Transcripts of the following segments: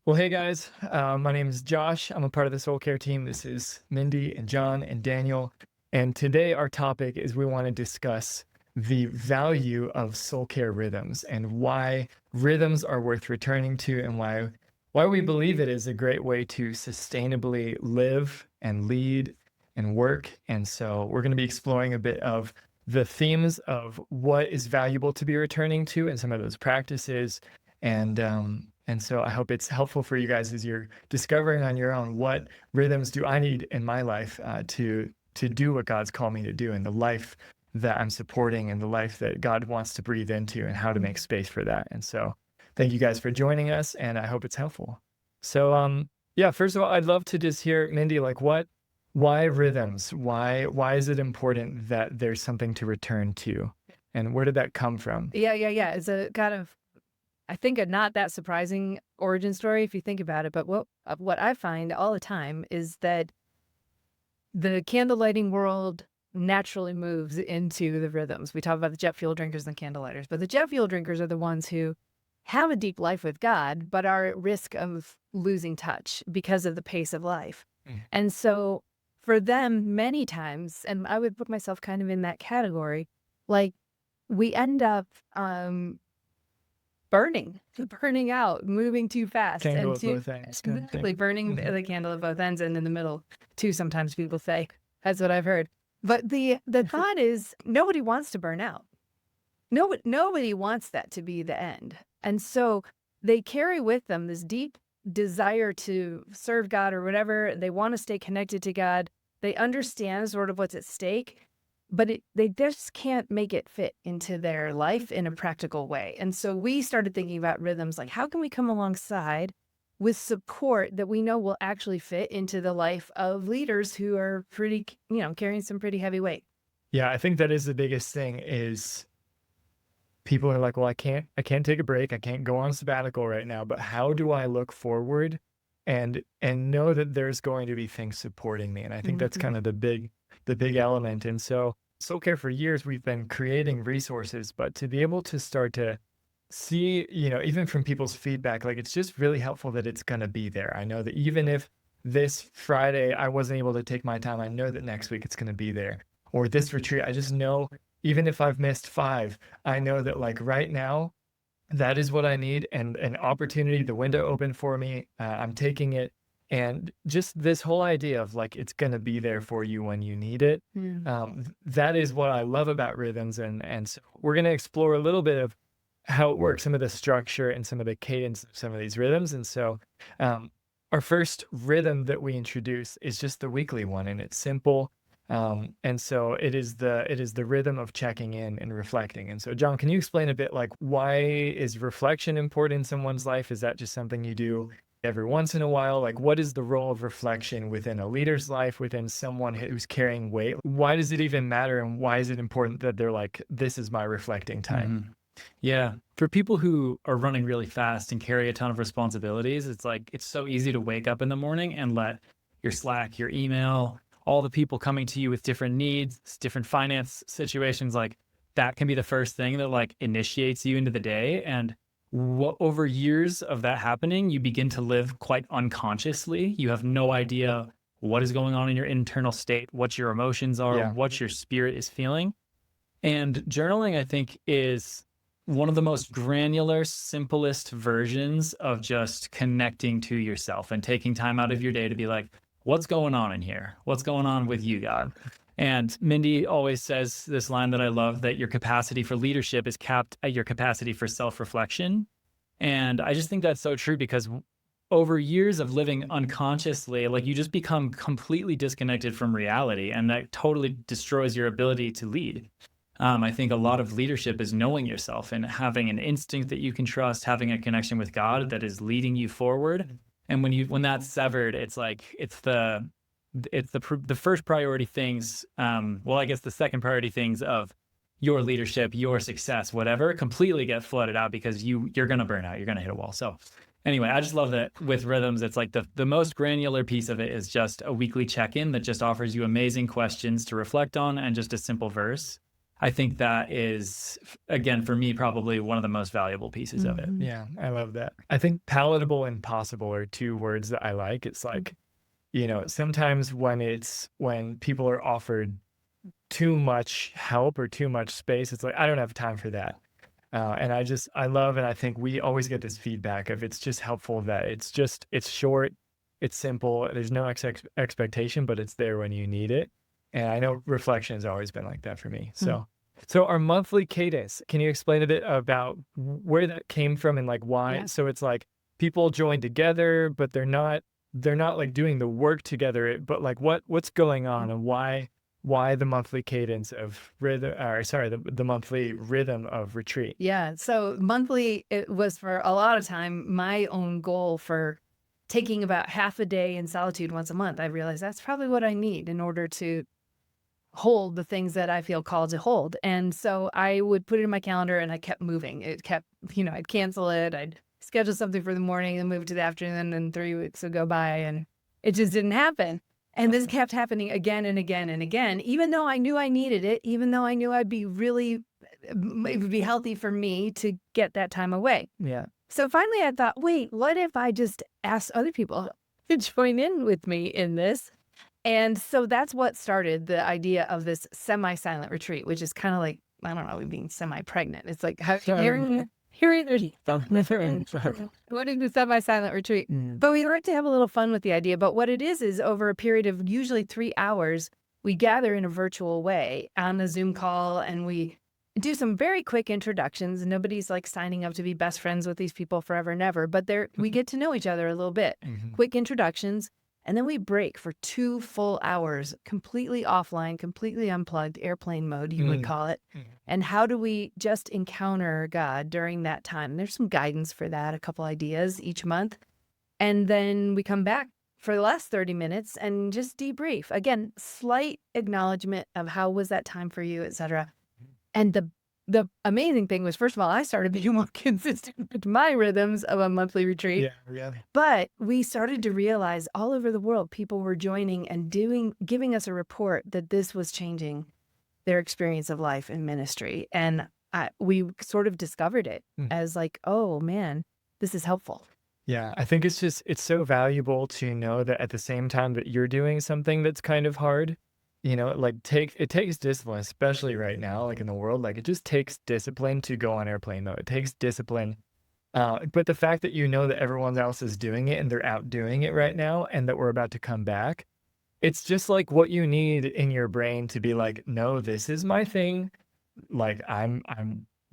Well, hey guys, my name is Josh. I'm a part of the Soul Care team. This is Mindy and John and Daniel. And today our topic is we want to discuss the value of soul care rhythms and why rhythms are worth returning to and why we believe it is a great way to sustainably live and lead and work. And so we're going to be exploring a bit of the themes of what is valuable to be returning to and some of those practices. And so I hope it's helpful for you guys as you're discovering on your own what rhythms do I need in my life to do what God's called me to do in the life that I'm supporting and the life that God wants to breathe into and how to make space for that. And so thank you guys for joining us, and I hope it's helpful. So yeah, first of all, I'd love to just hear, Mindy, like why rhythms? Why is it important that there's something to return to? And where did that come from? Yeah. It's a kind of, I think, a not that surprising origin story if you think about it. But what I find all the time is that the candle lighting world naturally moves into the rhythms. We talk about the jet fuel drinkers and the candle lighters, but the jet fuel drinkers are the ones who have a deep life with God, but are at risk of losing touch because of the pace of life. Mm. And so for them, many times, and I would put myself kind of in that category, like we end up burning out, moving too fast. Candle and at too, both ends kind of exactly, thing. burning the candle at both ends and in the middle too, sometimes people say. That's what I've heard. But the thought is nobody wants to burn out. Nobody wants that to be the end. And so they carry with them this deep desire to serve God or whatever. They want to stay connected to God. They understand sort of what's at stake, but they just can't make it fit into their life in a practical way. And so we started thinking about rhythms, like how can we come alongside with support that we know will actually fit into the life of leaders who are pretty, carrying some pretty heavy weight. Yeah, I think that is the biggest thing is people are like, well, I can't take a break. I can't go on sabbatical right now, but how do I look forward and know that there's going to be things supporting me? And I think that's kind of the big element. And so Soul Care for years, we've been creating resources, but to be able to start to see, even from people's feedback, like it's just really helpful that it's going to be there. I know that even if this Friday I wasn't able to take my time, I know that next week it's going to be there. Or this retreat, I just know even if I've missed 5, I know that like right now, that is what I need, and an opportunity, the window open for me. I'm taking it. And just this whole idea of like, it's going to be there for you when you need it. That is what I love about rhythms. And so we're going to explore a little bit of how it works, some of the structure and some of the cadence of some of these rhythms. And so our first rhythm that we introduce is just the weekly one, and it's simple. And so it is the rhythm of checking in and reflecting. And so, John, can you explain a bit like why is reflection important in someone's life? Is that just something you do every once in a while? Like, what is the role of reflection within a leader's life, within someone who's carrying weight? Why does it even matter? And why is it important that they're like, this is my reflecting time? Yeah. For people who are running really fast and carry a ton of responsibilities, it's like, it's so easy to wake up in the morning and let your Slack, your email, all the people coming to you with different needs, different finance situations, like that can be the first thing that like initiates you into the day. And over years of that happening, you begin to live quite unconsciously. You have no idea what is going on in your internal state, what your emotions are, Yeah. what your spirit is feeling. And journaling, I think, is one of the most granular, simplest versions of just connecting to yourself and taking time out of your day to be like, what's going on in here? What's going on with you, God? And Mindy always says this line that I love, that your capacity for leadership is capped at your capacity for self-reflection. And I just think that's so true, because over years of living unconsciously, like you just become completely disconnected from reality, and that totally destroys your ability to lead. I think a lot of leadership is knowing yourself and having an instinct that you can trust, having a connection with God that is leading you forward. And when that's severed, it's like the first priority things. I guess the second priority things of your leadership, your success, whatever, completely get flooded out because you're going to burn out. You're going to hit a wall. So anyway, I just love that with rhythms, it's like the most granular piece of it is just a weekly check-in that just offers you amazing questions to reflect on and just a simple verse. I think that is, again, for me, probably one of the most valuable pieces of it. Yeah, I love that. I think palatable and possible are two words that I like. It's like, sometimes when people are offered too much help or too much space, it's like, I don't have time for that. And I love, and I think we always get this feedback of it's just helpful that it's short, it's simple, there's no expectation, but it's there when you need it. And I know reflection has always been like that for me. So our monthly cadence, can you explain a bit about where that came from and like why? Yeah. So it's like people join together, but they're not like doing the work together, but like what's going on and why the monthly cadence of rhythm, or sorry, the monthly rhythm of retreat? Yeah. So monthly, it was for a lot of time my own goal for taking about half a day in solitude once a month. I realized that's probably what I need in order to hold the things that I feel called to hold. And so I would put it in my calendar and I kept moving. It kept, I'd cancel it. I'd schedule something for the morning and move to the afternoon, and 3 weeks would go by and it just didn't happen. And this kept happening again and again and again, even though I knew I needed it, even though I knew it would be healthy for me to get that time away. Yeah. So finally I thought, wait, what if I just asked other people to join in with me in this? And so that's what started the idea of this semi-silent retreat, which is kind of like, I don't know, being semi-pregnant. It's like hearing wanting the semi-silent retreat. But we like to have a little fun with the idea. But what it is over a period of usually 3 hours, we gather in a virtual way on a Zoom call, and we do some very quick introductions. Nobody's like signing up to be best friends with these people forever and ever, but we get to know each other a little bit. Quick introductions. And then we break for 2 full hours, completely offline, completely unplugged, airplane mode, you would call it. And how do we just encounter God during that time? There's some guidance for that, a couple ideas each month. And then we come back for the last 30 minutes and just debrief. Again, slight acknowledgement of how was that time for you, et cetera. And the amazing thing was, first of all, I started being more consistent with my rhythms of a monthly retreat. Yeah, really. But we started to realize all over the world, people were joining and giving us a report that this was changing their experience of life and ministry. And we sort of discovered it as like, oh man, this is helpful. Yeah, I think it's so valuable to know that at the same time that you're doing something that's kind of hard, like it takes discipline, especially right now, like in the world, like it just takes discipline to go on airplane mode. It takes discipline. But the fact that that everyone else is doing it and they're out doing it right now and that we're about to come back, it's just like what you need in your brain to be like, no, this is my thing. Like I'm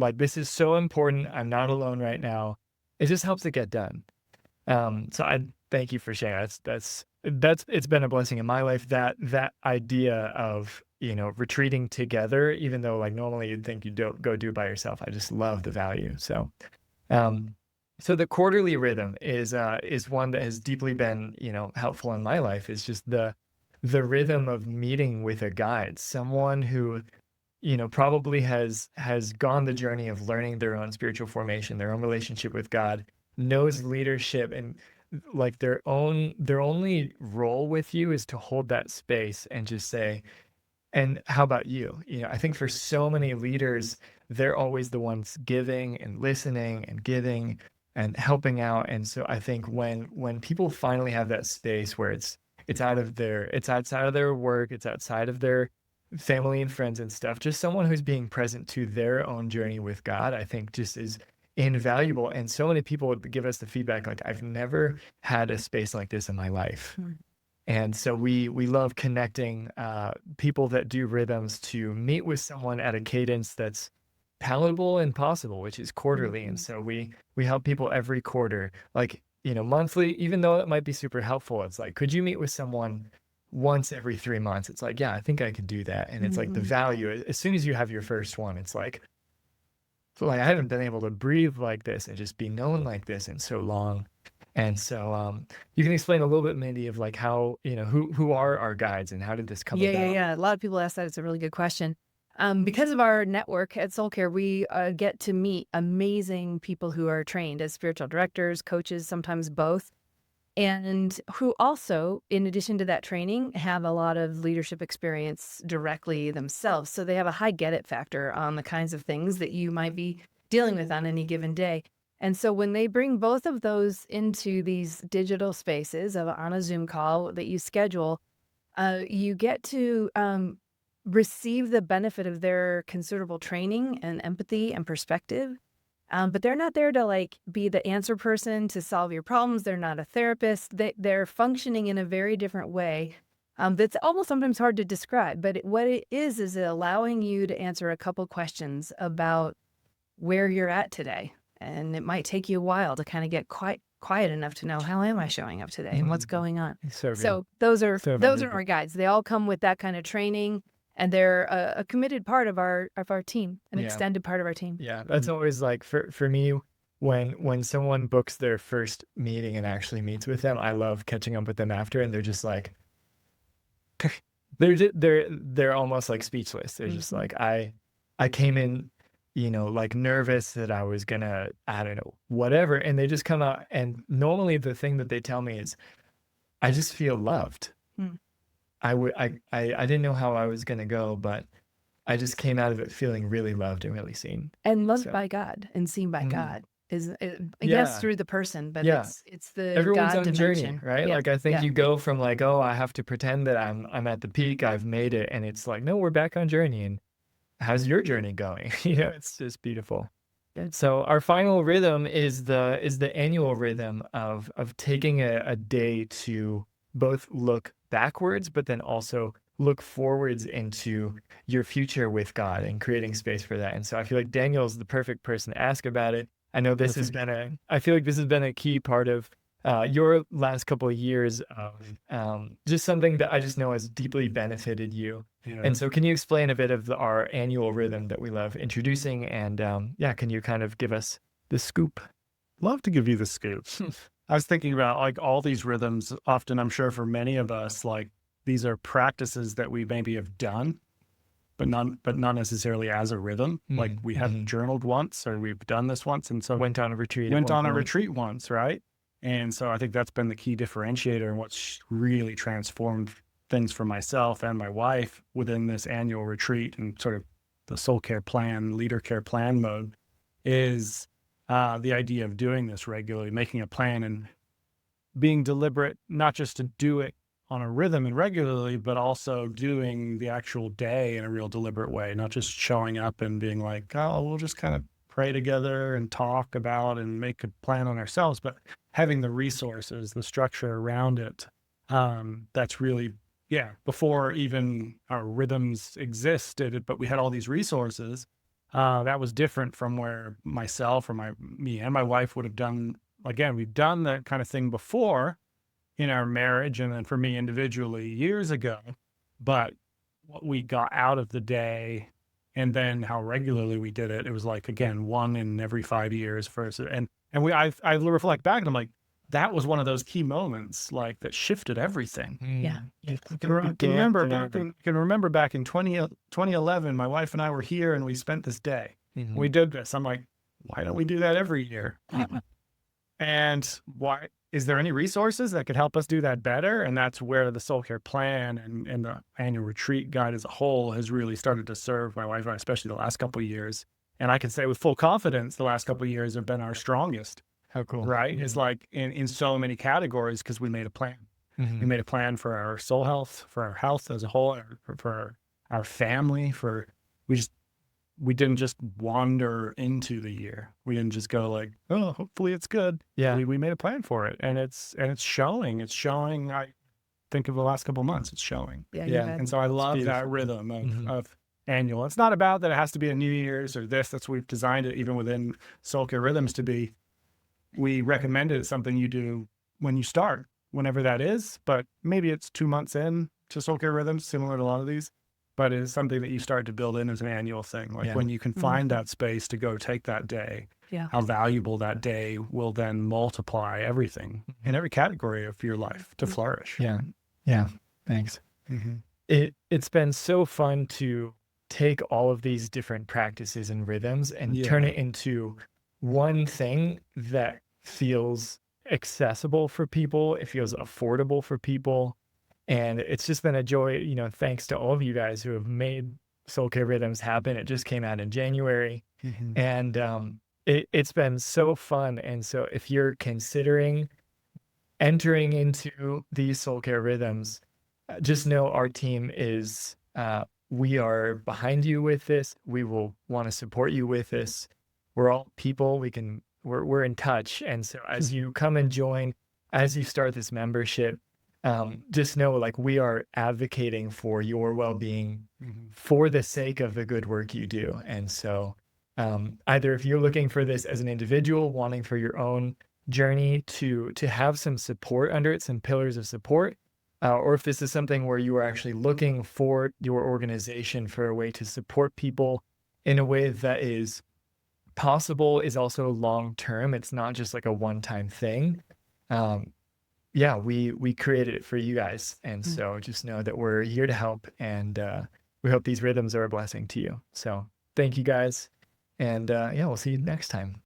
like, this is so important. I'm not alone right now. It just helps it get done. So I thank you for sharing. That's it's been a blessing in my life, that idea of, retreating together, even though like normally you'd think you don't go do it by yourself. I just love the value. So, so the quarterly rhythm is one that has deeply been, helpful in my life. Is just the rhythm of meeting with a guide, someone who, probably has gone the journey of learning their own spiritual formation, their own relationship with God, knows leadership, and like their only role with you is to hold that space and just say, and how about you? I think for so many leaders, they're always the ones giving and listening and giving and helping out. And so I think when people finally have that space where it's outside of their work, it's outside of their family and friends and stuff, just someone who's being present to their own journey with God, I think just is invaluable. And so many people would give us the feedback like, I've never had a space like this in my life. And so we love connecting people that do rhythms to meet with someone at a cadence that's palatable and possible, which is quarterly. And so we help people every quarter, like, monthly, even though it might be super helpful. It's like, could you meet with someone once every 3 months? It's like, yeah, I think I could do that. And it's like the value, as soon as you have your first one, it's like I haven't been able to breathe like this and just be known like this in so long. And so you can explain a little bit, Mindy, of like how, who are our guides and how did this come about? Yeah. A lot of people ask that. It's a really good question. Because of our network at Soul Care, we get to meet amazing people who are trained as spiritual directors, coaches, sometimes both. and who also, in addition to that training, have a lot of leadership experience directly themselves. So they have a high get it factor on the kinds of things that you might be dealing with on any given day. And so when they bring both of those into these digital spaces on a Zoom call that you schedule, you get to receive the benefit of their considerable training and empathy and perspective. But they're not there to like be the answer person to solve your problems. They're not a therapist. They're functioning in a very different way. That's almost sometimes hard to describe. But what it is allowing you to answer a couple questions about where you're at today. And it might take you a while to kind of get quiet enough to know, how am I showing up today and what's going on? So good. So those are So those are valuable. our guides. They all come with that kind of training, and they're a committed part of our team, an Yeah. extended part of our team. Yeah, that's always like for me when someone books their first meeting and actually meets with them, I love catching up with them after, and they're just like they're almost like speechless. They're just like, I came in, like nervous that I was gonna, I don't know, whatever, and they just come out, and normally the thing that they tell me is, I just feel loved. Hmm. I didn't know how I was gonna go, but I just came out of it feeling really loved and really seen. And loved So- by God and seen by Mhm. God is, I Yeah. guess, through the person, but Yeah. it's the Everyone's God on journey, dimension. right? Yeah. Like I think Yeah. you go from like, oh, I have to pretend that I'm at the peak, I've made it, and it's like, no, we're back on journey. And how's your journey going? It's just beautiful. Good. So our final rhythm is the annual rhythm of taking a day to both look backwards, but then also look forwards into your future with God and creating space for that. And so I feel like Daniel's the perfect person to ask about it. I know this has been I feel like this has been a key part of your last couple of years of just something that I just know has deeply benefited you. Yeah. And so can you explain a bit of our annual rhythm that we love introducing? And can you kind of give us the scoop? Love to give you the scoop. I was thinking about like all these rhythms. Often, I'm sure for many of us, like these are practices that we maybe have done, but not necessarily as a rhythm. Like we have journaled once, or we've done this once, and so Went on a retreat. went on a retreat once, right? And so I think that's been the key differentiator and what's really transformed things for myself and my wife within this annual retreat and sort of the soul care plan, leader care plan mode is the idea of doing this regularly, making a plan and being deliberate, not just to do it on a rhythm and regularly, but also doing the actual day in a real deliberate way, not just showing up and being like, oh, we'll just kind of pray together and talk about and make a plan on ourselves, but having the resources, the structure around it. That's really, before even our rhythms existed, but we had all these resources. That was different from where myself or me and my wife would have done. Again, we've done that kind of thing before in our marriage, and then for me individually years ago, but what we got out of the day and then how regularly we did it, it was like, again, one in every 5 years first. And I reflect back and I'm like, that was one of those key moments, like that shifted everything. Yeah. I can remember back in 2011, my wife and I were here and we spent this day. We did this. I'm like, why don't we do that every year? And why? Is there any resources that could help us do that better? And that's where the soul care plan and the annual retreat guide as a whole has really started to serve my wife and I, especially the last couple of years. And I can say with full confidence, the last couple of years have been our strongest. How cool. Right? It's like in so many categories because we made a plan. We made a plan for our soul health, for our health as a whole, for our family, we didn't just wander into the year. We didn't just go like, oh, hopefully it's good. Yeah. We made a plan for it, and it's showing. It's showing. I think of the last couple of months, it's showing. Yeah. Yeah. And so I love that beautiful. rhythm of annual. It's not about that it has to be a New Year's or this. That's we've designed it even within Soul Care Rhythms to be. We recommend it as something you do when you start, whenever that is. But maybe it's 2 months in to Soul Care Rhythms, similar to a lot of these. But it's something that you start to build in as an annual thing. Like when you can find that space to go take that day, how valuable that day will then multiply everything in every category of your life to flourish. Yeah. Yeah. Thanks. It's been so fun to take all of these different practices and rhythms and turn it into one thing that feels accessible for people. It feels affordable for people. And it's just been a joy, thanks to all of you guys who have made Soul Care Rhythms happen. It just came out in January. And it's been so fun. And so if you're considering entering into these Soul Care Rhythms, just know our team is, we are behind you with this. We will want to support you with this. We're all people. We're in touch. And so as you come and join, as you start this membership, just know like we are advocating for your well-being for the sake of the good work you do. And so either if you're looking for this as an individual, wanting for your own journey to have some support under it, some pillars of support, or if this is something where you are actually looking for your organization for a way to support people in a way that is possible, is also long-term. It's not just like a one-time thing. Yeah, we created it for you guys. And so just know that we're here to help, and we hope these rhythms are a blessing to you. So thank you guys. And yeah, we'll see you next time.